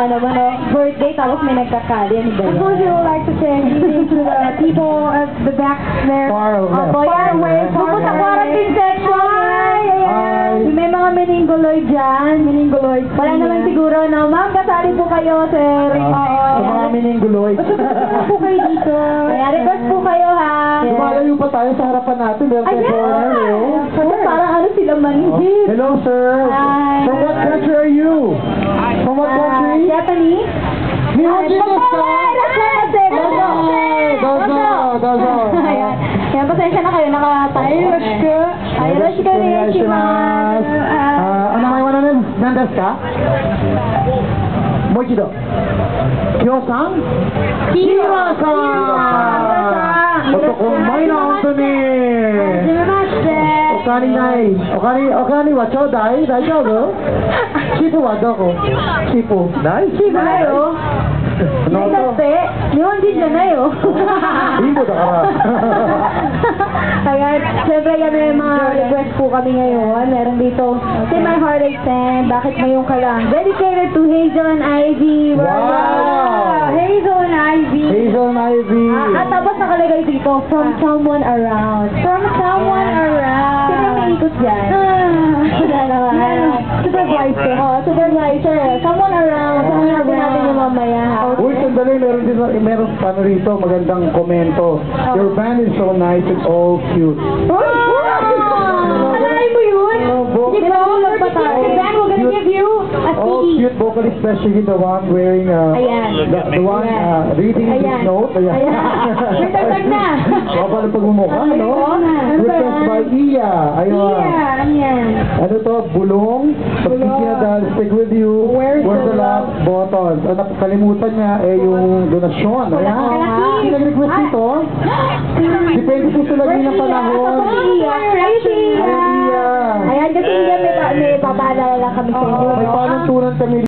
naman, no? Birthday, tapos may nagkakali. Ano ba yun? Of course, you would like to say anything to the people at the back there. Far away. Far away. Pupo sa quarantine section. Hi! May mga meninguloid dyan. Meninguloid. Wala naman siguro, no? Ma'am, kasali po kayo, sir. Sa mga meninguloid. Po kayo dito. Kaya request po kayo, ha? Lumalayo pa tayo sa harapan natin. Meron tayo foreigner, eh. Parang ano sila manhid. Hello, sir. Hi. From what country are you? From what country? Japanese? Nihonjin desu ka? Dozo. Ayan. Kaya pasensya na kayo, naka-Yoroshiku. Yoroshiku onegaishimasu. Anamai wa nan desu ka? Moichido. Kyo-san? Kira-san! Otoko-umai na, hontou ni. Okani wa choudai? Daijoubu? Chipu wa doko? Chipu. Nai? Chipu dayo. Nai datte, Nihonjin janai yo. Ibo da kara. Ayan, syempre yan may mga request po kami ngayon. Meron dito, Say My Heart Extend, Bakit Ngayon Ka Lang? Dedicated to Hazel and Ivy. Wow! Hazel and Ivy. Hazel and Ivy. At tapos nakalagay dito, From Someone Around. From Someone Around. Sino may ikot dyan? Wala naman. Supervisor. Supervisor. Someone Around. Sabi natin yung mamaya, ha? Uy, sandali, meron paano rito, magandang komento. Your band is so nice and all cute. Alain mo yun? Di ba? Magpatayo. Then we're gonna give you a All CD. cute vocalist, especially the one wearing, Ayan. the one reading this Ayan. note. Ayan. May tagtag na. Baka na pagmumukha, no? Ano ba Request yan? by Iya. Ayun. Ayan. Ano to? Bulong. Pagkikinadal, stick with you. Where's the the last buttons? Ang nakalimutan niya yung donasyon. Ayan. Malaki. Sino nag-request dito? Depende po sa lagi ng panahon. Ayan, kasi may papaalala lang kami sa inyo. May panuntunan kami